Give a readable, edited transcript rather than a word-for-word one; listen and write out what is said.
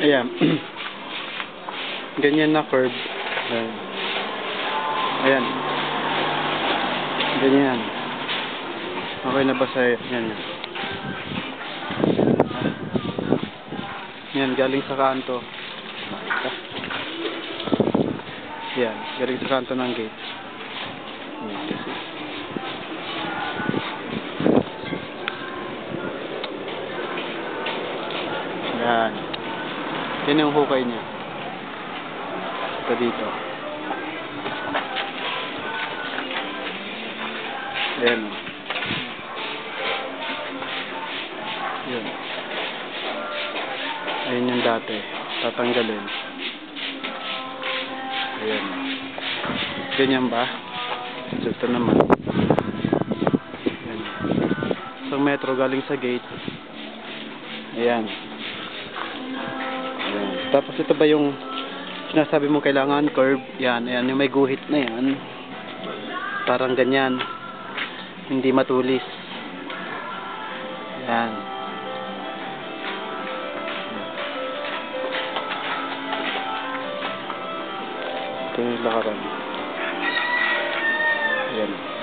Ayan. Ganyan na curve. Ayan. Ayan. Ganyan. Okay na ba sa'yo? Yan. Yan, galing sa kanto. Yan, galing sa kanto ng gate. Yan. Yan yung hukay niya. Ito dito. Ayan. Yan. Ayan yung dati. Tatanggalin. Ayan. Ganyan ba? Ito naman. Ayan. Isang metro galing sa gate. Ayan. Ayan. Tapos ito ba yung sinasabi mo kailangan curve? Yan. Ayan. Yung may guhit na yan. Parang ganyan. Hindi matulis. Ayan. Ito yung lakaran. Ayan.